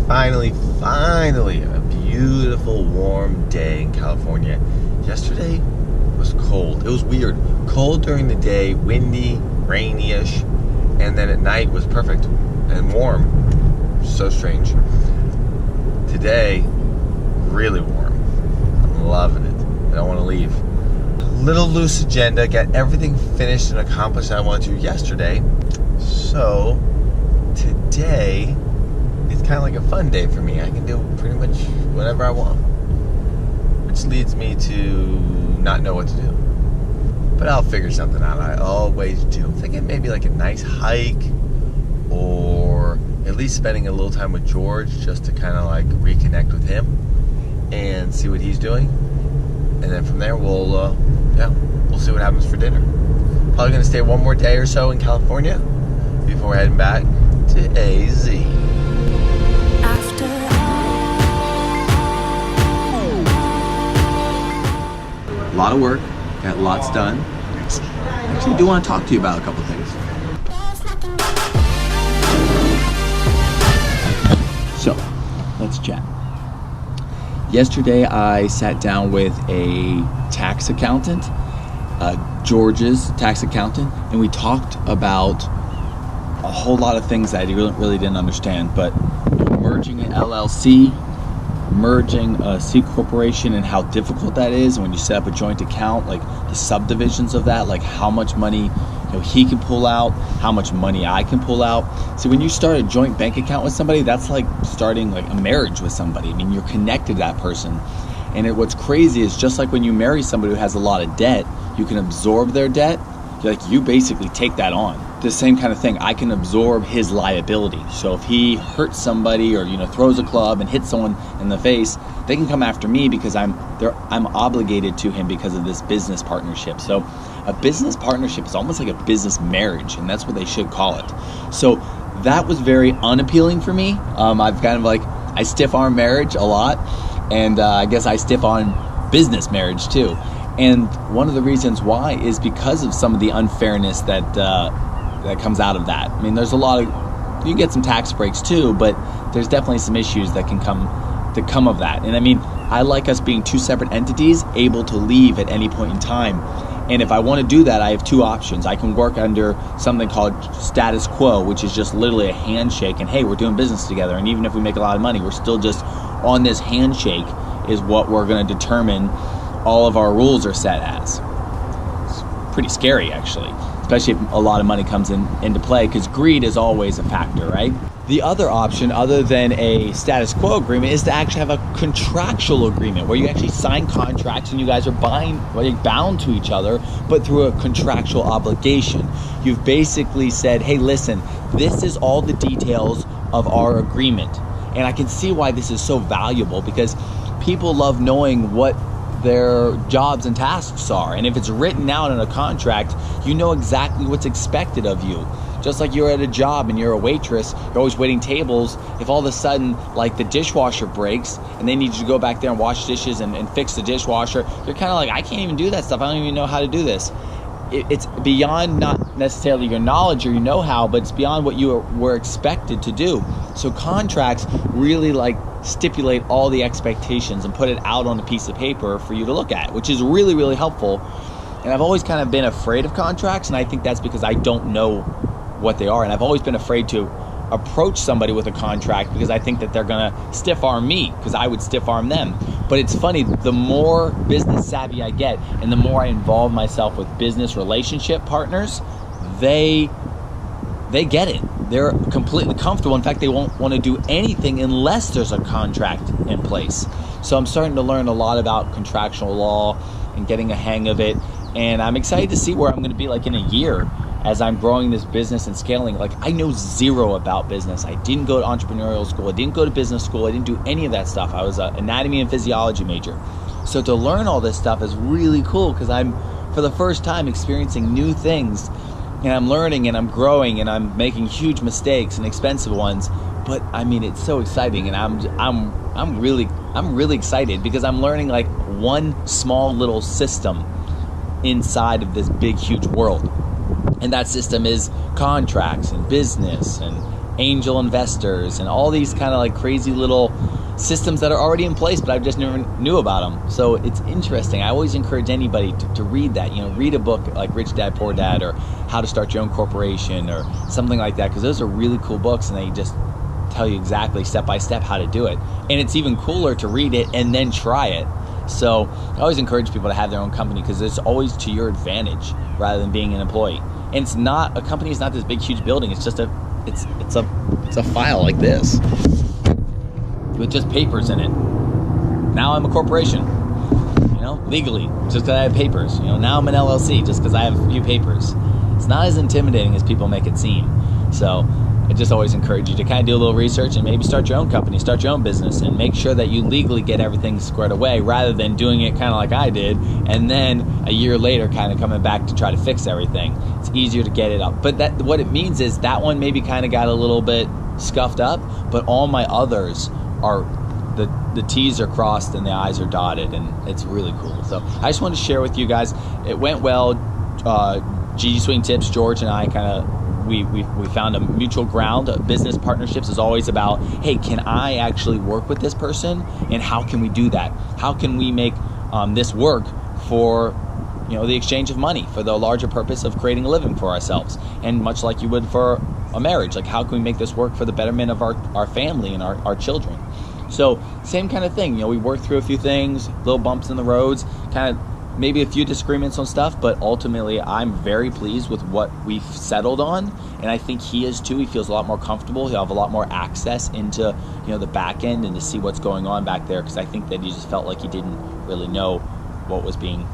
finally, a beautiful warm day in California. Yesterday was cold. It was weird. Cold during the day, windy, rainy-ish, and then at night was perfect and warm. So strange. Today, really warm. I'm loving it. I don't want to leave. Little loose agenda. Get everything finished and accomplished that I wanted to yesterday. So today, it's kind of like a fun day for me. I can do pretty much whatever I want, which leads me to not know what to do. But I'll figure something out. I always do. I'm thinking maybe like a nice hike, or at least spending a little time with George just to kind of like reconnect with him and see what he's doing. And then from there, we'll see what happens for dinner. Probably going to stay one more day or so in California before heading back to AZ. A lot of work, got lots done. Actually, I do want to talk to you about a couple things. So, let's chat. Yesterday, I sat down with a tax accountant, George's tax accountant, and we talked about a whole lot of things that I really didn't understand, but merging an LLC, merging a C corporation, and how difficult that is. And when you set up a joint account, like the subdivisions of that, like how much money he can pull out, how much money I can pull out. See, when you start a joint bank account with somebody, that's like starting like a marriage with somebody. I mean, you're connected to that person. And what's crazy is just like when you marry somebody who has a lot of debt, you can absorb their debt. You basically take that on. The same kind of thing. I can absorb his liability. So if he hurts somebody or throws a club and hits someone in the face, they can come after me because I'm obligated to him because of this business partnership. So a business partnership is almost like a business marriage, and that's what they should call it. So that was very unappealing for me. I've kind of I stiff arm marriage a lot, and I guess I stiff arm business marriage too. And one of the reasons why is because of some of the unfairness that comes out of that. I mean, there's a lot of, you get some tax breaks too, but there's definitely some issues that can come of that. And I mean, I like us being two separate entities able to leave at any point in time. And if I want to do that, I have two options. I can work under something called status quo, which is just literally a handshake, and hey, we're doing business together, and even if we make a lot of money, we're still just on this handshake is what we're going to determine all of our rules are set as. It's pretty scary, actually, especially if a lot of money comes into play, because greed is always a factor, right? The other option, other than a status quo agreement, is to actually have a contractual agreement where you actually sign contracts and you guys are bound to each other, but through a contractual obligation. You've basically said, hey, listen, this is all the details of our agreement. And I can see why this is so valuable, because people love knowing what their jobs and tasks are. And if it's written out in a contract, you know exactly what's expected of you. Just like you're at a job and you're a waitress, you're always waiting tables. If all of a sudden, like, the dishwasher breaks and they need you to go back there and wash dishes and fix the dishwasher, you're kind of like, I can't even do that stuff. I don't even know how to do this. It's beyond not necessarily your knowledge or your know-how, but it's beyond what you were expected to do. So contracts really stipulate all the expectations and put it out on a piece of paper for you to look at, which is really, really helpful. And I've always kind of been afraid of contracts, and I think that's because I don't know what they are. And I've always been afraid to approach somebody with a contract because I think that they're gonna stiff arm me because I would stiff arm them. But it's funny, the more business savvy I get and the more I involve myself with business relationship partners, they get it. They're completely comfortable. In fact, they won't want to do anything unless there's a contract in place. So I'm starting to learn a lot about contractual law and getting a hang of it. And I'm excited to see where I'm going to be in a year as I'm growing this business and scaling. I know zero about business. I didn't go to entrepreneurial school. I didn't go to business school. I didn't do any of that stuff. I was an anatomy and physiology major. So to learn all this stuff is really cool because I'm, for the first time, experiencing new things. And I'm learning and I'm growing and I'm making huge mistakes and expensive ones. But I mean, it's so exciting, and I'm really excited because I'm learning one small little system inside of this big, huge world. And that system is contracts and business and angel investors and all these kind of like crazy little systems that are already in place, but I just never knew about them. So it's interesting. I always encourage anybody to read that, read a book like Rich Dad Poor Dad or How to Start Your Own Corporation or something like that, because those are really cool books and they just tell you exactly step by step how to do it. And it's even cooler to read it and then try it. So I always encourage people to have their own company because it's always to your advantage rather than being an employee. And it's not, a company is not this big huge building. It's just it's a file like this with just papers in it. Now I'm a corporation, legally, just because I have papers. Now I'm an LLC just because I have a few papers. It's not as intimidating as people make it seem. So I just always encourage you to kind of do a little research and maybe start your own company, start your own business, and make sure that you legally get everything squared away rather than doing it kind of like I did and then a year later kind of coming back to try to fix everything. It's easier to get it up. But what it means is that one maybe kind of got a little bit scuffed up, but all my others are the T's are crossed and the I's are dotted, and it's really cool. So I just wanted to share with you guys. It went well. G Swing Tips, George and I kind of we found a mutual ground. Business partnerships is always about, hey, can I actually work with this person, and how can we do that? How can we make this work for the exchange of money for the larger purpose of creating a living for ourselves? And much like you would for a marriage, like how can we make this work for the betterment of our family and our children? So same kind of thing. We worked through a few things, little bumps in the roads, kind of maybe a few disagreements on stuff, but ultimately I'm very pleased with what we've settled on, and I think he is too. He feels a lot more comfortable. He'll have a lot more access into the back end and to see what's going on back there, because I think that he just felt like he didn't really know what was being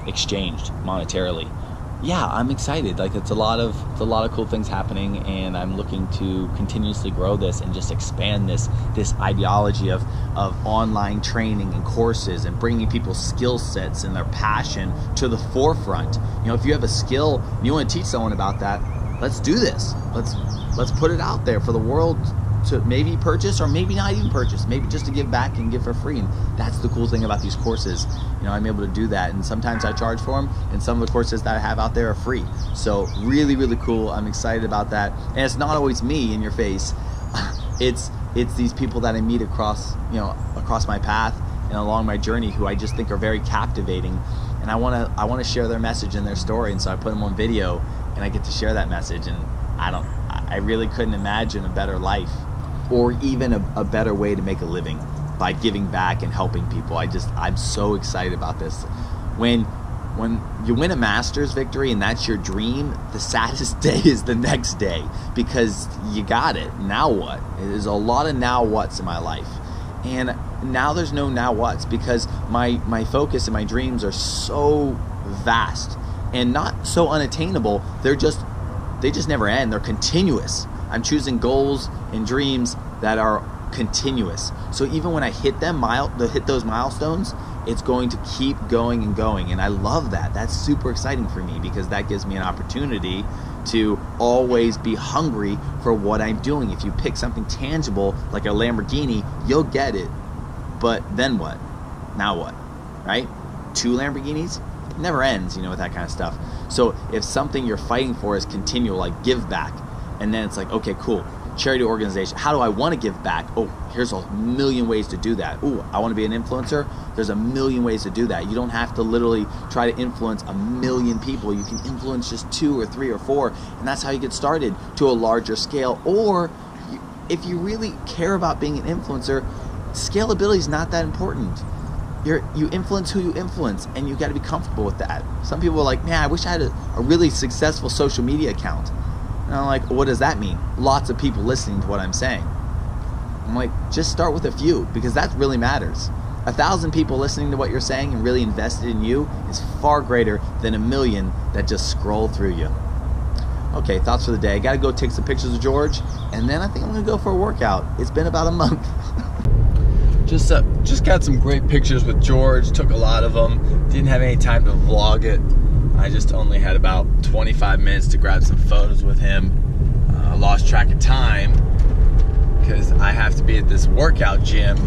exchanged monetarily. Yeah, I'm excited. Like it's a lot of cool things happening, and I'm looking to continuously grow this and just expand this ideology of online training and courses and bringing people's skill sets and their passion to the forefront. If you have a skill and you want to teach someone about that, let's do this. Let's put it out there for the world to maybe purchase or maybe not even purchase, maybe just to give back and give for free. And that's the cool thing about these courses. I'm able to do that, and sometimes I charge for them, and some of the courses that I have out there are free. So really, really cool. I'm excited about that. And it's not always me in your face. It's these people that I meet across my path and along my journey who I just think are very captivating, and I want to share their message and their story. And so I put them on video, and I get to share that message. And I really couldn't imagine a better life or even a better way to make a living by giving back and helping people. I'm so excited about this. When you win a Masters victory and that's your dream, the saddest day is the next day, because you got it. Now what? There's a lot of now what's in my life. And now there's no now what's, because my focus and my dreams are so vast and not so unattainable. They just never end. They're continuous. I'm choosing goals and dreams that are continuous. So even when I hit those milestones, it's going to keep going and going. And I love that. That's super exciting for me, because that gives me an opportunity to always be hungry for what I'm doing. If you pick something tangible like a Lamborghini, you'll get it. But then what? Now what? Right? 2 Lamborghinis? It never ends, with that kind of stuff. So if something you're fighting for is continual, like give back, and then it's like, okay, cool, charity organization. How do I want to give back? Oh, here's a million ways to do that. Ooh, I want to be an influencer. There's a million ways to do that. You don't have to literally try to influence a million people. You can influence just 2 or 3 or 4, and that's how you get started to a larger scale. Or if you really care about being an influencer, scalability is not that important. You influence who you influence, and you got to be comfortable with that. Some people are like, man, I wish I had a really successful social media account. And I'm like, what does that mean? Lots of people listening to what I'm saying. I'm like, just start with a few, because that really matters. 1,000 people listening to what you're saying and really invested in you is far greater than 1 million that just scroll through you. Okay, thoughts for the day. I got to go take some pictures of George, and then I think I'm going to go for a workout. It's been about a month. Just got some great pictures with George. Took a lot of them. Didn't have any time to vlog it. I just only had about 25 minutes to grab some photos with him. I lost track of time because I have to be at this workout gym.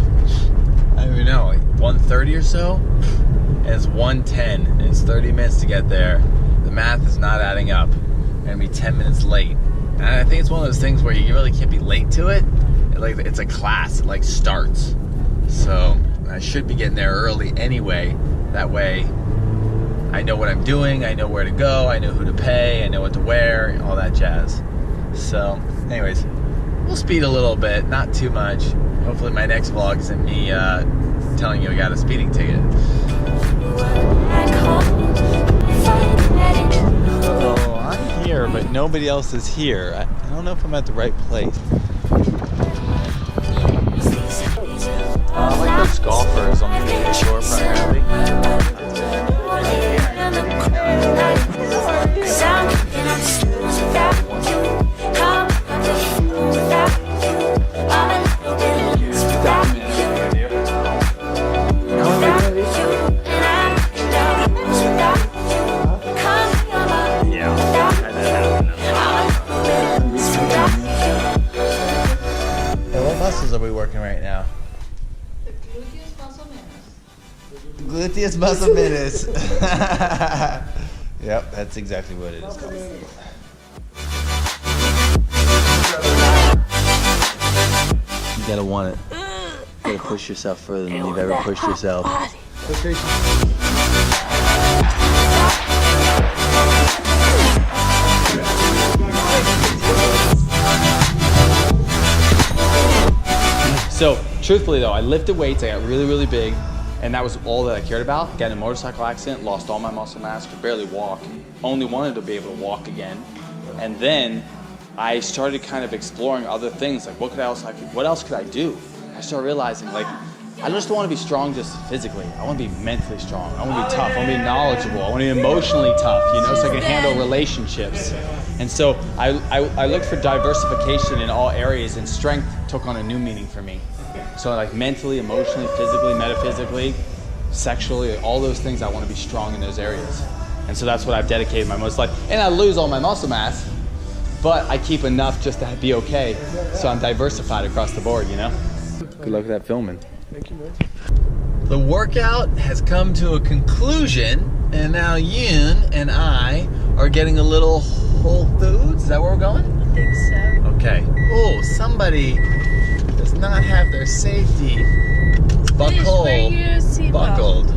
I don't even know, like 1:30 or so. And it's 1:10, and it's 30 minutes to get there. The math is not adding up. I'm gonna be 10 minutes late. And I think it's one of those things where you really can't be late to it. Like, it's a class, it like starts. So I should be getting there early anyway. That way I know what I'm doing, I know where to go, I know who to pay, I know what to wear, all that jazz. So anyways, we'll speed a little bit, not too much. Hopefully my next vlog isn't me telling you I got a speeding ticket. So I'm here, but nobody else is here. I don't know if I'm at the right place. Like those golfers on the PGA Tour primarily. What muscles are we working right now? Gluteus muscle minus. Yep, that's exactly what it is called. You gotta want it. You gotta push yourself further than you've ever pushed yourself. So, truthfully though, I lifted weights, I got really, really big, and that was all that I cared about. Got in a motorcycle accident, lost all my muscle mass, could barely walk, only wanted to be able to walk again. And then I started kind of exploring other things, like what else could I do? I started realizing, like, I just don't want to be strong just physically. I want to be mentally strong. I want to be tough. I want to be knowledgeable. I want to be emotionally tough, you know, so I can handle relationships. And so I looked for diversification in all areas, and strength took on a new meaning for me. So like mentally, emotionally, physically, metaphysically, sexually, all those things, I want to be strong in those areas. And so that's what I've dedicated my most life. And I lose all my muscle mass, but I keep enough just to be okay. So I'm diversified across the board, you know? Good luck with that filming. Thank you, man. The workout has come to a conclusion, and now Yoon and I are getting a little Whole Foods. Is that where we're going? I think so. Okay. Oh, somebody does not have their safety buckled.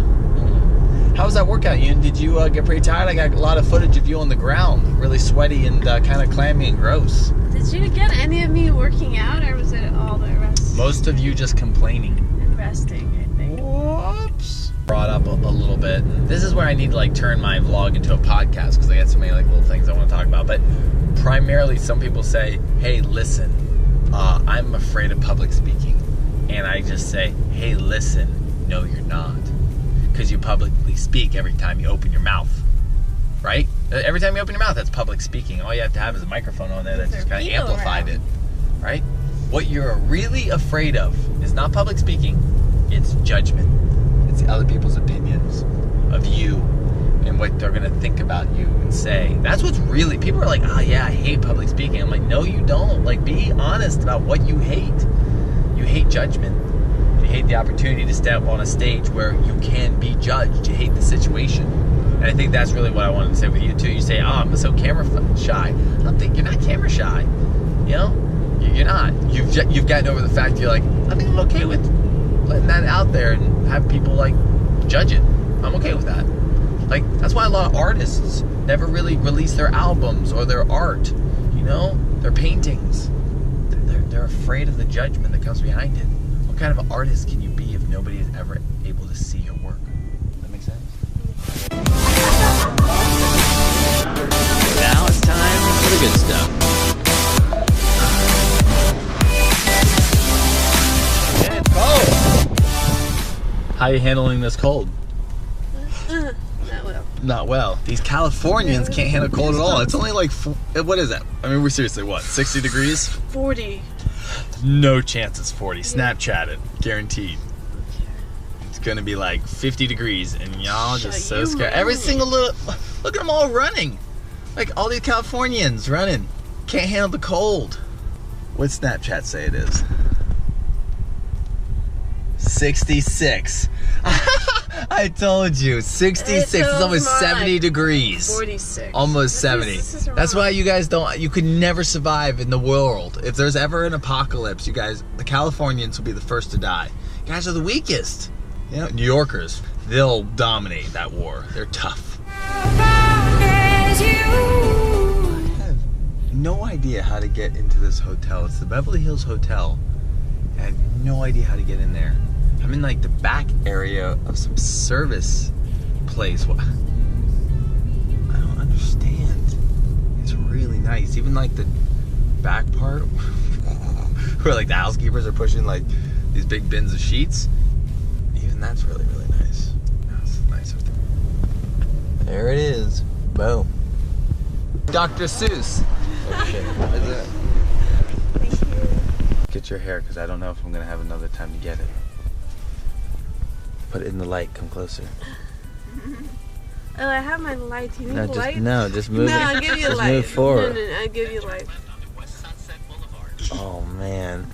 How was that workout, Yoon? Did you get pretty tired? I got a lot of footage of you on the ground, really sweaty and kind of clammy and gross. Did you get any of me working out, or was it all the rest? Most of you just complaining. And resting, I think. Whoops. Brought up a little bit. This is where I need to like turn my vlog into a podcast, because I got so many like little things I want to talk about. But primarily, some people say, "Hey, listen, I'm afraid of public speaking," and I just say, "Hey, listen, no, you're not," because you publicly speak every time you open your mouth, right? Every time you open your mouth, that's public speaking. All you have to have is a microphone on there that just kind of amplified it, right? What you're really afraid of is not public speaking; it's judgment. It's other people's opinions of you and what they're gonna think about you and say. That's what's really, people are like, "Oh yeah, I hate public speaking." I'm like, no, you don't. Like, be honest about what you hate. You hate judgment. You hate the opportunity to step on a stage where you can be judged. You hate the situation. And I think that's really what I wanted to say with you too. You say, "Oh, I'm so camera shy." I don't think, you're not camera shy. You know, you're not. You've gotten over the fact you're like, I think I'm okay with letting that out there and have people like judge it. I'm okay with that. Like, that's why a lot of artists never really release their albums or their art, you know, their paintings. They're afraid of the judgment that comes behind it. What kind of an artist can you be if nobody is ever able to see your work? Does that make sense? Now it's time for the good stuff. Yeah, it's cold. How are you handling this cold? Not well. Not well. These Californians can't handle cold at all. It's only like, what is that? I mean, we're seriously, what, 60 degrees? 40. No chance it's 40. Snapchat it. Guaranteed. It's gonna be like 50 degrees and y'all just so scared. Every single little, look at them all running. Like all these Californians running. Can't handle the cold. What's Snapchat say it is? 66. I told you, 66. It's feels almost more 70 like degrees. 46. Almost 70. This is That's why wrong. you guys you could never survive in the world. If there's ever an apocalypse, you guys, the Californians will be the first to die. You guys are the weakest. You know, New Yorkers, they'll dominate that war. They're tough. I have no idea how to get into this hotel. It's the Beverly Hills Hotel. I have no idea how to get in there. I'm in like the back area of some service place. What? I don't understand. It's really nice. Even like the back part where like the housekeepers are pushing like these big bins of sheets. Even that's really, really nice. That's nice. There it is. Boom. Dr. Seuss. Oh shit. What is that? Thank you. Get your hair, because I don't know if I'm going to have another time to get it. Put it in the light. Come closer. Oh, I have my lights. You need No, light? just move No, it. I'll give you Just light. move forward. No, I'll give you light. Oh, man.